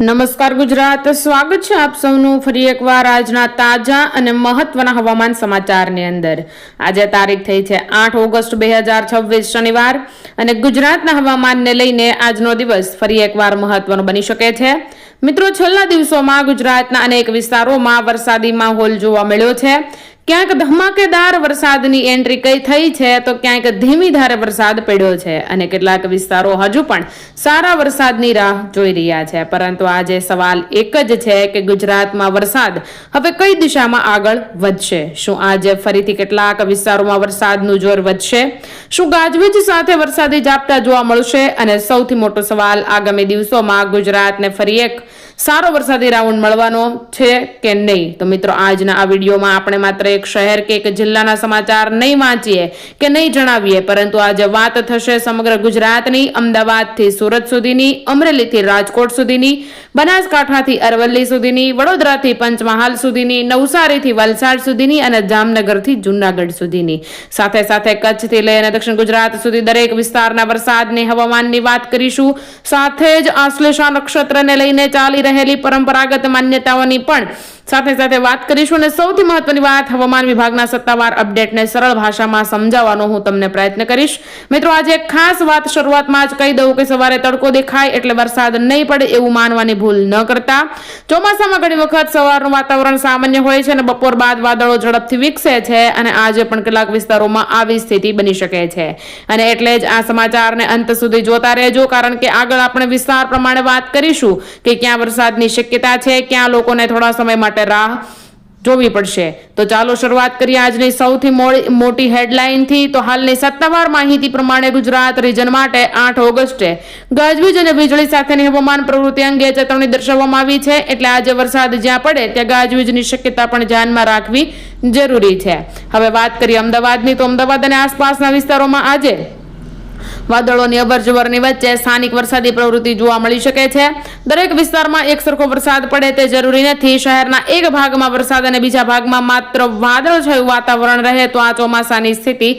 નમસ્કાર ગુજરાત, સ્વાગત છે આપ સૌનું ફરી એકવાર આજના તાજા અને મહત્વના હવામાન સમાચારની અંદર. આજે તારીખ થઈ છે 8 ઓગસ્ટ 2026 શનિવાર અને ગુજરાતના હવામાનને લઈને આજનો દિવસ ફરી એકવાર મહત્વનો બની શકે છે. મિત્રો, છેલ્લા દિવસોમાં ગુજરાતના અનેક વિસ્તારોમાં વરસાદી માહોલ જોવા મળ્યો છે. ક્યાંક ધમાકેદાર વરસાદની એન્ટ્રી થઈ છે તો ક્યાંક ધીમી ધારે વરસાદ પડ્યો છે અને કેટલાક વિસ્તારો હજુ પણ સારા વરસાદની રાહ જોઈ રહ્યા છે. પરંતુ આજે સવાલ એક જ છે કે ગુજરાતમાં વરસાદ હવે કઈ દિશામાં આગળ વધશે? શું આજે ફરીથી કેટલાક વિસ્તારોમાં વરસાદનું જોર વધશે? શું ગાજવીજ સાથે વરસાદી ઝાપટા જોવા મળશે? અને સૌથી મોટો સવાલ, આગામી દિવસોમાં ગુજરાતને ફરી એક સારો વરસાદી રાઉન્ડ મળવાનો છે કે નહીં? તો મિત્રો, આજના આ વિડીયોમાં આપણે માત્ર એક શહેર કે એક જિલ્લાના સમાચાર નહીં વાંચીએ કે નહીં જણાવીએ, પરંતુ આજે વાત થશે સમગ્ર ગુજરાતની, અમદાવાદથી સુરત સુધીની, અમરેલીથી રાજકોટ સુધીની, બનાસકાંઠાથી અરવલ્લી સુધીની, વડોદરાથી પંચમહાલ સુધીની, નવસારીથી વલસાડ સુધીની અને જામનગરથી જૂનાગઢ સુધીની, સાથે સાથે કચ્છથી લઈને દક્ષિણ ગુજરાત સુધી દરેક વિસ્તારના વરસાદની હવામાનની વાત કરીશું. સાથે જ આશ્લેષા નક્ષત્રને લઈને ચાલી રહેલી પરંપરાગત માન્યતાઓની પણ સાથે સાથે વાત કરીશું. અને સૌથી મહત્વની વાત, હવામાન વિભાગના સત્તાવાર અપડેટને સરળ ભાષામાં સમજાવવાનો હું તમને પ્રયત્ન કરીશ. મિત્રો, આજે એક ખાસ વાત શરૂઆતમાં જ કહી દઉં કે સવારે તડકો દેખાય એટલે વરસાદ નહીં પડે એવું માનવાની ભૂલ ન કરતા. ચોમાસામાં ઘણી વખત સવારનું વાતાવરણ સામાન્ય હોય છે અને બપોર બાદ વાદળો ઝડપથી વિકસે છે અને આજે પણ કેટલાક વિસ્તારોમાં આવી સ્થિતિ બની શકે છે. અને એટલે જ આ સમાચારને અંત સુધી જોતા રહેજો, કારણ કે આગળ આપણે વિસ્તાર પ્રમાણે વાત કરીશું કે ક્યાં વરસાદની શક્યતા છે, ક્યાં લોકોને થોડા સમય માટે રાહ જોવી પડશે. તો ચાલો શરૂઆત કરીએ આજની સૌથી મોટી હેડલાઇનથી. તો હાલની સત્તાવાર માહિતી પ્રમાણે ગુજરાત રીજન માટે 8 ઓગસ્ટે ગાજવીજ અને વીજળી સાથેની હવામાન પ્રવૃત્તિ અંગે ચેતવણી દર્શાવવામાં આવી છે. એટલે આજે વરસાદ જ્યાં પડે ત્યાં ગાજવીજની શક્યતા પણ ધ્યાનમાં રાખવી જરૂરી છે. હવે વાત કરીએ અમદાવાદની. તો અમદાવાદ અને આસપાસના વિસ્તારોમાં આજે વાદળોની અવરજવરની વચ્ચે સ્થાનિક વરસાદી પ્રવૃત્તિ જોવા મળી શકે છે. દરેક વિસ્તારમાં એક સરખો વરસાદ પડે તે જરૂરી નથી. શહેરના એક ભાગમાં વરસાદ અને બીજા ભાગમાં માત્ર વાદળછાયું વાતાવરણ રહે તો આ ચોમાસાની સ્થિતિ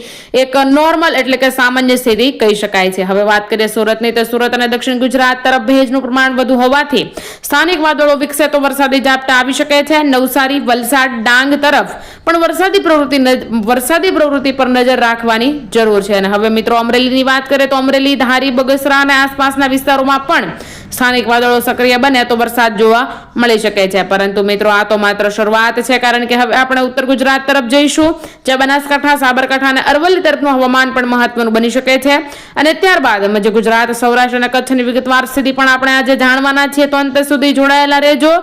એક નોર્મલ એટલે કે સામાન્ય સ્થિતિ કહી શકાય છે. હવે વાત કરીએ સુરતની. તો સુરત અને દક્ષિણ ગુજરાત તરફ ભેજનું પ્રમાણ વધુ હોવાથી સ્થાનિક વાદળો વિકસે તો વરસાદી ઝાપટા આવી શકે છે. નવસારી, વલસાડ, ડાંગ તરફ પણ વરસાદી પ્રવૃત્તિ પર નજર રાખવાની જરૂર છે. અને હવે મિત્રો અમરેલીની વાત કરીએ તો અમરેલી, ધારી, બગસરા અને આસપાસના વિસ્તારોમાં પણ સ્થાનિક વાદળો સક્રિય બને તો વરસાદ જોવા મળી શકે છે. પરંતુ મિત્રો, આ તો માત્ર શરૂઆત છે, કારણ કે હવે આપણે ઉત્તર ગુજરાત તરફ જઈશું, જ્યાં બનાસકાંઠા, સાબરકાંઠા અને અરવલ્લી તરફનું હવામાન પણ મહત્વનું બની શકે છે. અને ત્યારબાદ મધ્ય ગુજરાત, સૌરાષ્ટ્ર અને કચ્છની વિગતવાર સ્થિતિ પણ આપણે આજે જાણવાના છીએ. તો અંત સુધી જોડાયેલા રહેજો.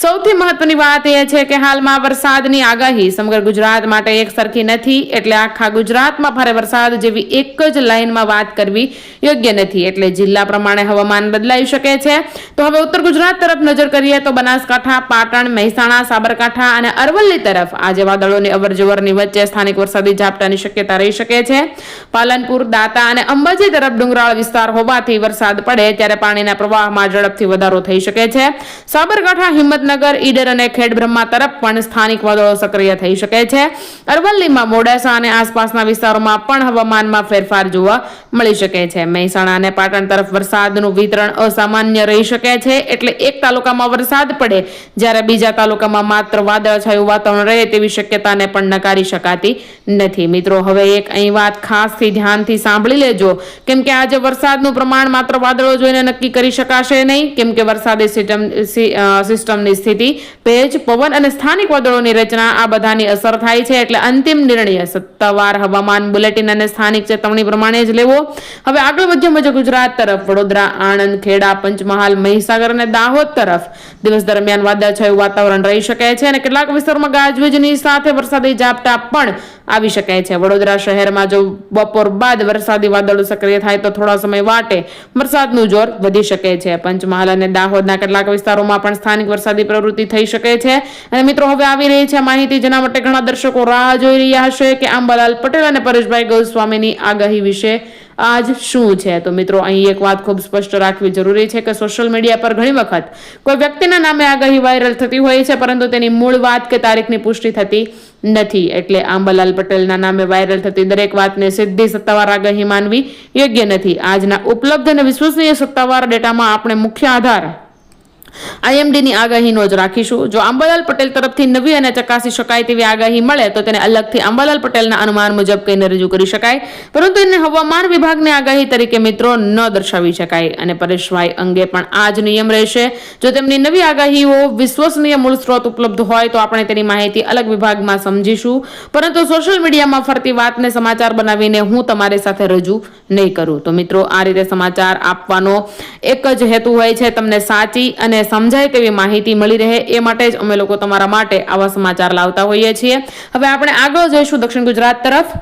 સૌથી મહત્વની વાત એ છે કે હાલમાં વરસાદની આગાહી સમગ્ર ગુજરાત માટે એક સરખી નથી. એટલે આખા ગુજરાતમાં ભારે વરસાદ જેવી એક જ લાઇનમાં વાત કરવી યોગ્ય નથી. એટલે જિલ્લા પ્રમાણે હવામાન બદલાઈ શકે છે. તો હવે ઉત્તર ગુજરાત તરફ નજર કરીએ તો બનાસકાંઠા, પાટણ, મહેસાણા, સાબરકાંઠા અને અરવલ્લી તરફ આજે વાદળોની અવરજવરની વચ્ચે સ્થાનિક વરસાદી ઝાપટાની શક્યતા રહી શકે છે. પાલનપુર, દાતા અને અંબાજી તરફ ડુંગરાળ વિસ્તાર હોવાથી વરસાદ પડે ત્યારે પાણીના પ્રવાહમાં ઝડપથી વધારો થઈ શકે છે. સાબરકાંઠા, હિંમતનગર, ઈડર અને ખેડબ્રહ્મા તરફ પણ સ્થાનિક વાદળો સક્રિય થઈ શકે છે. અરવલ્લીમાં, મોડાસા અને આસપાસના વિસ્તારોમાં પણ હવામાનમાં ફેરફાર જોવા મળી શકે છે. મહેસાણા અને પાટણ તરફ વરસાદનું વિતરણ અસામાન્ય રહી શકે છે. એટલે એક તાલુકામાં વરસાદ પડે જ્યારે બીજા તાલુકામાં માત્ર વાદળછાયું વાતાવરણ રહે તેવી શક્યતાને પણ નકારી શકાતી નથી. મિત્રો, હવે એક અહીં વાત ખાસથી ધ્યાનથી સાંભળી લેજો, કેમ કે આજે વરસાદનું પ્રમાણ માત્ર વાદળો જોઈને નક્કી કરી શકાશે નહીં, કેમ કે વરસાદી સિસ્ટમની સ્થિતિ, ભેજ, પવન અને સ્થાનિક વાદળોની રચના આ બધાની અસર થાય છે. એટલે અંતિમ નિર્ણય સત્તાવાર હવામાન બુલેટિન અને સ્થાનિક ચેતવણી પ્રમાણે જ લેવો. હવે આગળ વધીએ મધ્ય ગુજરાત તરફ. વડોદરા, આણંદ, ખેડા, પંચમહાલ, મહીસાગર અને દાહોદ તરફ દિવસ દરમિયાન વાદળછાયું વાતાવરણ રહી શકે છે અને કેટલાક વિસ્તારોમાં ગાજવીજની સાથે વરસાદી ઝાપટા પણ આવી શકે છે. વડોદરા શહેરમાં જો બપોર બાદ વરસાદી વાદળો સક્રિય થાય તો થોડા સમય માટે વરસાદનું જોર વધી શકે છે. પંચમહાલ અને દાહોદના કેટલાક વિસ્તારોમાં પણ સ્થાનિક વરસાદી પ્રવૃત્તિ થઈ શકે છે. અને મિત્રો, હવે આવી રહી છે માહિતી જેના માટે ઘણા દર્શકો રાહ જોઈ રહ્યા હશે કે આંબાલાલ પટેલ અને પરેશભાઈ ગોસ્વામીની આગાહી વિશે આજ શું છે. તો મિત્રો, અહીં એક વાત ખૂબ સ્પષ્ટ રાખવી જરૂરી છે કે સોશિયલ મીડિયા પર ઘણી વખત કોઈ વ્યક્તિના નામે આગાહી વાયરલ થતી હોય છે, પરંતુ તેની મૂળ વાત કે તારીખની પુષ્ટિ થતી નથી. એટલે આંબાલાલ પટેલના નામે વાયરલ થતી દરેક વાતને સીધી સત્તાવાર આગાહી માનવી યોગ્ય નથી. આજના ઉપલબ્ધ અને વિશ્વસનીય સત્તાવાર ડેટામાં આપણે મુખ્ય આધાર આઈએમડીની આગાહીનો જ રાખીશું. જો અંબાલાલ પટેલ તરફથી નવી અને ચકાસી શકાય તેવી આગાહી મળે તો તેને અલગથી અંબાલાલ પટેલના અનુમાન મુજબ કહીને રજૂ કરી શકાય, પરંતુ એને હવામાન વિભાગની આગાહી તરીકે મિત્રો ન દર્શાવી શકાય. અને પરેશભાઈ અંગે પણ આ જ નિયમ રહેશે. જો તેમની નવી આગાહીઓ વિશ્વસનીય મૂળ સ્ત્રોત ઉપલબ્ધ હોય તો આપણે તેની માહિતી અલગ વિભાગમાં સમજીશું, પરંતુ સોશિયલ મીડિયામાં ફરતી વાતને સમાચાર બનાવીને હું તમારી સાથે રજૂ નહીં કરું. તો મિત્રો, આ રીતે સમાચાર આપવાનો એક જ હેતુ હોય છે, તમને સાચી અને સમજાય તેવી માહિતી મળી રહે. એ માટે જ અમે લોકો તમારા માટે આવા સમાચાર લાવતા હોઈએ છીએ. હવે આપણે આગળ જઈશું દક્ષિણ ગુજરાત તરફ.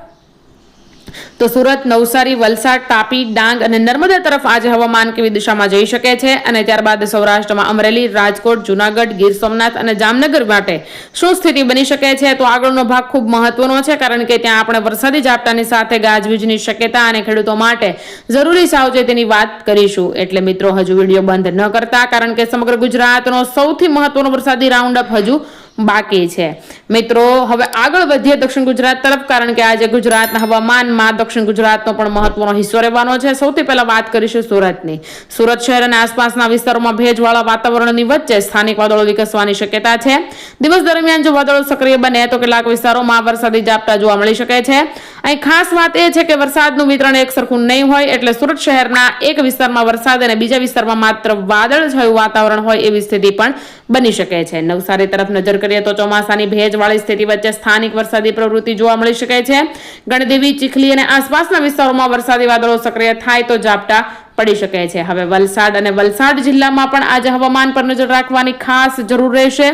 તો સુરત, નવસારી, વલસાડ, તાપી, ડાંગ અને નર્મદા તરફ આજે હવામાન કેવી દિશામાં જઈ શકે છે અને ત્યારબાદ સૌરાષ્ટ્રમાં અમરેલી, રાજકોટ, જુનાગઢ, ગીર સોમનાથ અને જામનગર માટે શું સ્થિતિ બની શકે છે. તો આગળનો ભાગ ખૂબ મહત્વનો છે, કારણ કે ત્યાં આપણે વરસાદી ઝાપટાની સાથે ગાજવીજની શક્યતા અને ખેડૂતો માટે જરૂરી સાવચેતીની વાત કરીશું. એટલે મિત્રો, હજુ વિડીયો બંધ ન કરતા, કારણ કે સમગ્ર ગુજરાતનો સૌથી મહત્વનો વરસાદી રાઉન્ડ અપ હજુ બાકી છે. મિત્રો, હવે આગળ વધીએ દક્ષિણ ગુજરાત તરફ, કારણ કે આજે ગુજરાતના હવામાનમાં દક્ષિણ ગુજરાતનો પણ મહત્વનો હિસ્સો રહેવાનો છે. સૌથી પહેલા વાત કરીશું સુરતની. સુરત શહેર અને આસપાસના વિસ્તારોમાં ભેજવાળા વાતાવરણની વચ્ચે સ્થાનિક વાદળો વિકસવાની શક્યતા છે. દિવસ દરમિયાન જો વાદળો સક્રિય બને તો કેટલાક વિસ્તારોમાં વરસાદી ઝાપટા જોવા મળી શકે છે. અહીં ખાસ વાત એ છે કે વરસાદનું વિતરણ એક સરખું નહીં હોય, એટલે સુરત શહેરના એક વિસ્તારમાં વરસાદ અને બીજા વિસ્તારમાં માત્ર વાદળછાયું વાતાવરણ હોય એવી સ્થિતિ પણ બની શકે છે. નવસારી તરફ નજર કરીએ તો ચોમાસાની ભેજવાળી સ્થિતિ વચ્ચે સ્થાનિક વરસાદી પ્રવૃત્તિ જોવા મળી શકે છે. ગણદેવી, ચીખલી અને આસપાસના વિસ્તારોમાં વરસાદી વાદળો સક્રિય થાય તો ઝાપટા પડી શકે છે. હવે વલસાડ અને વલસાડ જિલ્લામાં પણ આજે હવામાન પર નજર રાખવાની ખાસ જરૂર રહેશે,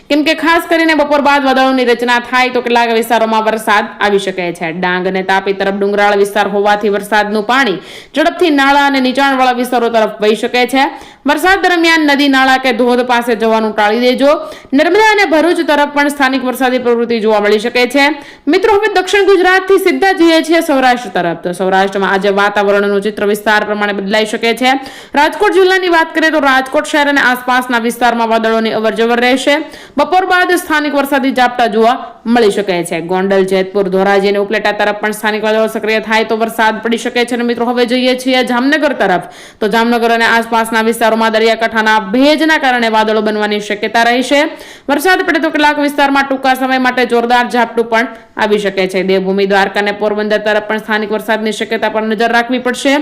કેમ કે ખાસ કરીને બપોર બાદ વાદળોની રચના થાય તો કેટલાક વિસ્તારોમાં વરસાદ આવી શકે છે. ડાંગ અને તાપી તરફ ડુંગરાળ વિસ્તાર હોવાથી વરસાદનું પાણી ઝડપથી નાળા અને નીચાણવાળા વિસ્તારો તરફ વહી શકે છે. વરસાદ દરમિયાન નદી, નાળા કે ધોધ પાસે જવાનું ટાળી દેજો. નર્મદા અને ભરૂચ તરફ પણ સ્થાનિક વરસાદી પ્રવૃત્તિ જોવા મળી શકે છે. મિત્રો, હવે દક્ષિણ ગુજરાતથી સીધા જઈએ છીએ સૌરાષ્ટ્ર તરફ. તો સૌરાષ્ટ્રમાં આજે વાતાવરણનું ચિત્ર વિસ્તાર પ્રમાણે બદલાઈ શકે છે. રાજકોટ જિલ્લાની વાત કરીએ તો રાજકોટ શહેર અને આસપાસના વિસ્તારમાં વાદળોની અવરજવર રહેશે. બપોર બાદ સ્થાનિક વરસાદી ઝાપટા જોવા મળી શકે છે. ગોંડલ, જેતપુર, ધોરાજી અને ઉપલેટા તરફ પણ સ્થાનિક વાદળો સક્રિય થાય તો વરસાદ પડી શકે છે. અને મિત્રો, હવે જઈએ છીએ જામનગર તરફ. તો જામનગર અને આસપાસના વિસ્તારોમાં દરિયાકાંઠાના ભેજના કારણે વાદળો બનવાની શક્યતા રહેશે. વરસાદ પડે તો કેટલાક વિસ્તારમાં ટૂંકા સમય માટે જોરદાર ઝાપટું પણ આવી શકે છે. દેવભૂમિ, દ્વારકા અને પોરબંદર તરફ પણ સ્થાનિક વરસાદની શક્યતા પર નજર રાખવી પડશે.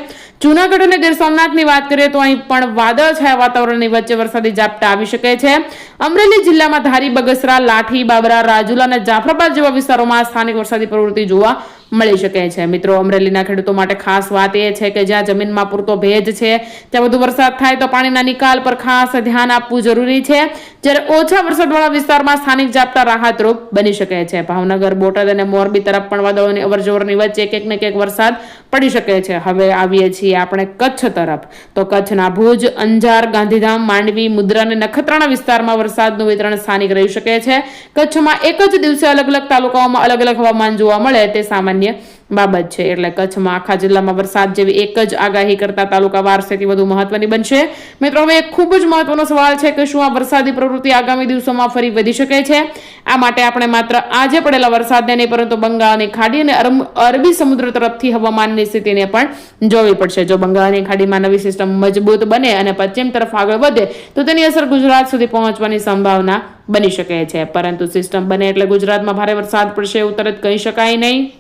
જૂનાગઢ અને ગીર સોમનાથની વાત કરીએ તો અહીં પણ વાદળછાયા વાતાવરણની વચ્ચે વરસાદી ઝાપટા આવી શકે છે. અમરેલી જિલ્લામાં ધારી, બગસરા, લાઠી, બાબરા, રાજુલા અને જાફરાબાદ જેવા વિસ્તારોમાં સ્થાનિક વરસાદી પ્રવૃત્તિ જોવા મળી શકે છે. મિત્રો, અમરેલીના ખેડૂતો માટે ખાસ વાત એ છે કે જ્યાં જમીનમાં પૂરતો ભેજ છે ત્યાં વધુ વરસાદ થાય તો પાણીના નિકાલ પર ખાસ ધ્યાન આપવું જરૂરી છે. જ્યારે ઓછા વરસાદવાળા વિસ્તારમાં સ્થાનિક ઝાપટા રાહતરૂપ બની શકે છે. ભાવનગર, બોટાદ અને મોરબી તરફ પણ વાદળોની અવરજવરની વચ્ચે ક્યાંક ને ક્યાંક વરસાદ પડી શકે છે. હવે આવીએ છીએ આપણે કચ્છ તરફ. તો કચ્છના ભુજ, અંજાર, ગાંધીધામ, માંડવી, મુદ્રા અને નખત્રાણા વિસ્તારમાં વરસાદનું વિતરણ સ્થાનિક રહી શકે છે. કચ્છમાં એક જ દિવસે અલગ અલગ તાલુકાઓમાં અલગ અલગ હવામાન જોવા મળે તે સામાન્ય બાબત છે. એટલે કચ્છમાં આખા જિલ્લામાં વરસાદ જેવી એક જ આગાહી કરતા તાલુકાવાર સ્થિતિ વધુ મહત્વની બનશે. મિત્રો, હવે એક ખૂબ જ મહત્વનો સવાલ છે કે શું આ વરસાદી પ્રવૃત્તિ આગામી દિવસોમાં ફરી વધી શકે છે? આ માટે આપણે માત્ર આજે પડેલા વરસાદને નહીં, પરંતુ બંગાળની ખાડી અને અરબી સમુદ્ર તરફથી હવામાનની સ્થિતિને પણ જોવી પડશે. જો બંગાળની ખાડીમાં નવી સિસ્ટમ મજબૂત બને અને પશ્ચિમ તરફ આગળ વધે તો તેની અસર ગુજરાત સુધી પહોંચવાની સંભાવના બની શકે છે. પરંતુ સિસ્ટમ બને એટલે ગુજરાતમાં ભારે વરસાદ પડશે એવું તરત કહી શકાય નહીં.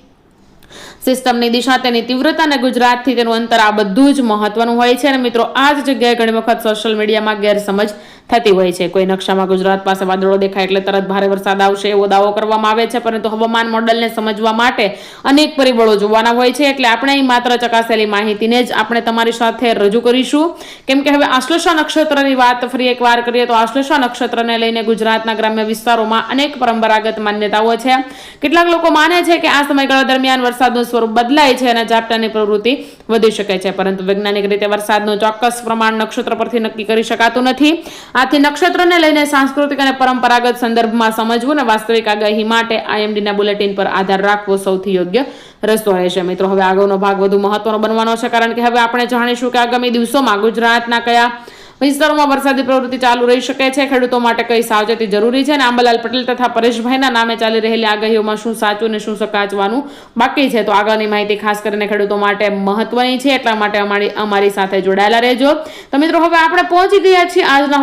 સિસ્ટમની દિશા, તેની તીવ્રતા અને ગુજરાતથી તેનું અંતર, આ બધું જ મહત્વનું હોય છે. અને મિત્રો, આ જ જગ્યાએ ઘણી વખત સોશિયલ મીડિયામાં ગેરસમજ થતી હોય છે. કોઈ નકશામાં ગુજરાત પાસે વાદળો દેખાય એટલે તરત ભારે વરસાદ આવશે એવો દાવો કરવામાં આવે છે, પરંતુ હવામાન મોડલને સમજવા માટે અનેક પરિબળો જોવાના હોય છે. એટલે આપણે અહીં માત્ર ચકાસેલી માહિતીને જ આપણે તમારી સાથે રજૂ કરીશું. કેમ કે હવે આશ્લેષા નક્ષત્રની વાત ફરી એકવાર કરીએ તો આશ્લેષા નક્ષત્રને લઈને ગુજરાતના ગ્રામ્ય વિસ્તારોમાં અનેક પરંપરાગત માન્યતાઓ છે. કેટલાક લોકો માને છે કે આ સમયગાળા દરમિયાન વરસાદનું સ્વરૂપ બદલાય છે અને ઝાપટાની પ્રવૃત્તિ વધી શકે છે, પરંતુ વૈજ્ઞાનિક રીતે વરસાદનું ચોક્કસ પ્રમાણ નક્ષત્ર પરથી નક્કી કરી શકાતું નથી. આથી નક્ષત્રને લઈને સાંસ્કૃતિક અને પરંપરાગત સંદર્ભમાં સમજવું અને વાસ્તવિક આગાહી માટે આઈએમડીના બુલેટિન પર આધાર રાખવો સૌથી યોગ્ય રસ્તો રહેશે. મિત્રો, હવે આગળનો ભાગ વધુ મહત્વનો બનવાનો છે, કારણ કે હવે આપણે જાણીશું કે આગામી દિવસોમાં ગુજરાતના કયા વિસ્તારોમાં વરસાદી પ્રવૃત્તિ ચાલુ રહી શકે છે, ખેડૂતો માટે કઈ સાવચેતી જરૂરી છે અને આંબાલાલ પટેલ તથા પરેશભાઈના નામે ચાલી રહેલી આગાહીઓમાં શું સાચું અને શું સકાચવાનું બાકી છે, તો આગળની માહિતી ખાસ કરીને ખેડૂતો માટે મહત્વની છે, એટલા માટે અમારી સાથે જોડાયેલા રહેજો. તો મિત્રો, હવે આપણે પહોંચી ગયા છીએ આજના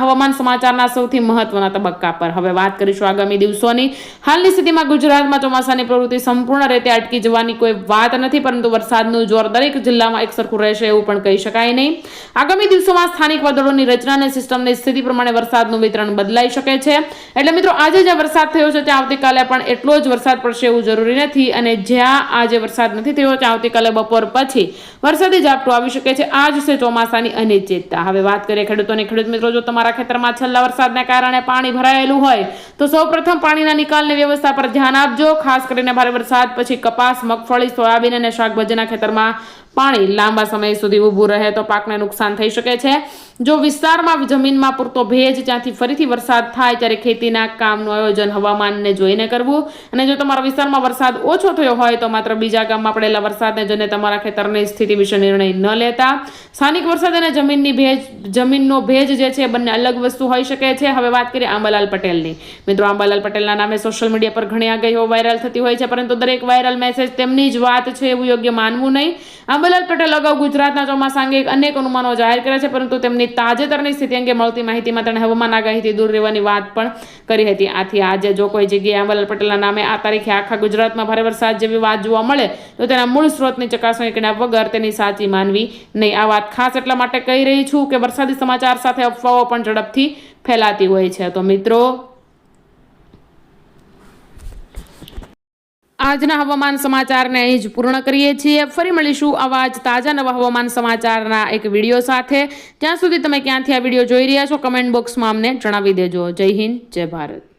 હવામાન સમાચારના સૌથી મહત્વના તબક્કા પર. હવે વાત કરીશું આગામી દિવસોની. હાલની સ્થિતિમાં ગુજરાતમાં ચોમાસાની પ્રવૃત્તિ સંપૂર્ણ રીતે અટકી જવાની કોઈ વાત નથી, પરંતુ વરસાદનું જોર દરેક જિલ્લામાં એકસરખું રહેશે એવું પણ કહી શકાય નહીં. આગામી દિવસોમાં સ્થાનિક વાદળોની રચના અને સિસ્ટમની સ્થિતિ પ્રમાણે વરસાદનું વિતરણ બદલાઈ શકે છે. એટલે મિત્રો, આજે જે વરસાદ થયો છે ત્યાં આવતીકાલે પણ એટલો જ વરસાદ પડશે એવું જરૂરી નથી, અને જ્યાં આજે વરસાદ નથી થયો ત્યાં આવતીકાલે બપોર પછી વરસાદી ઝાપટું આવી શકે છે. આ જ છે ચોમાસાની અનિશ્ચિતતા. હવે વાત કરીએ ખેડૂતોની. ખેડૂત મિત્રો, જો તમારા ખેતરમાં છેલ્લા વરસાદને કારણે પાણી ભરાયેલું હોય તો સૌપ્રથમ પાણીના નિકાલની વ્યવસ્થા પર ધ્યાન આપજો. ખાસ કરીને ભારે વરસાદ પછી કપાસ, મગફળી, સોયાબીન અને શાકભાજીના ખેતરમાં પાણી લાંબા સમય સુધી ઊભું રહે તો પાકને નુકસાન થઈ શકે છે. જો વિસ્તારમાં જમીનમાં પૂરતો ભેજ ત્યાંથી ફરીથી વરસાદ થાય ત્યારે ખેતીના કામનું આયોજન હવામાનને જોઈને કરવું. અને જો તમારા વિસ્તારમાં વરસાદ ઓછો થયો હોય તો માત્ર બીજા ગામમાં પડેલા વરસાદને જોઈને તમારા ખેતરની સ્થિતિ વિશે નિર્ણય ન લેતા. સ્થાનિક વરસાદ અને જમીનનો ભેજ જે છે બંને અલગ વસ્તુ હોઈ શકે છે. હવે વાત કરીએ આંબાલાલ પટેલની. મિત્રો, આંબાલાલ પટેલના નામે સોશિયલ મીડિયા પર ઘણી આગાહીઓ વાયરલ થતી હોય છે, પરંતુ દરેક વાયરલ મેસેજ તેમની જ વાત છે એવું યોગ્ય માનવું નહીં. આંબાલાલ પટેલ અગાઉ ગુજરાતના ચોમાસા અંગે અનેક અનુમાનો જાહેર કર્યા છે, પરંતુ તેમની તાજેતરની સ્થિતિ અંગે મળતી માહિતીમાં તેણે હવામાન આગાહીથી દૂર રહેવાની વાત પણ કરી હતી. આથી આજે જો કોઈ જગ્યાએ આંબાલાલ પટેલના નામે આ તારીખે આખા ગુજરાતમાં ભારે વરસાદ જેવી વાત જોવા મળે તો તેના મૂળ સ્ત્રોતની ચકાસણી કર્યા વગર તેની સાચી માનવી નહીં. આ વાત ખાસ એટલા માટે કહી રહી છું કે વરસાદી સમાચાર સાથે અફવાઓ પણ ઝડપથી ફેલાતી હોય છે. તો મિત્રો, આજના હવામાન સમાચારને અહીં જ પૂર્ણ કરીએ છીએ. ફરી મળીશું આવા જ તાજા નવા હવામાન સમાચારના એક વિડીયો સાથે. ત્યાં સુધી તમે ક્યાંથી આ વિડીયો જોઈ રહ્યા છો કમેન્ટ બોક્સમાં અમને જણાવી દેજો. જય હિન્દ, જય ભારત.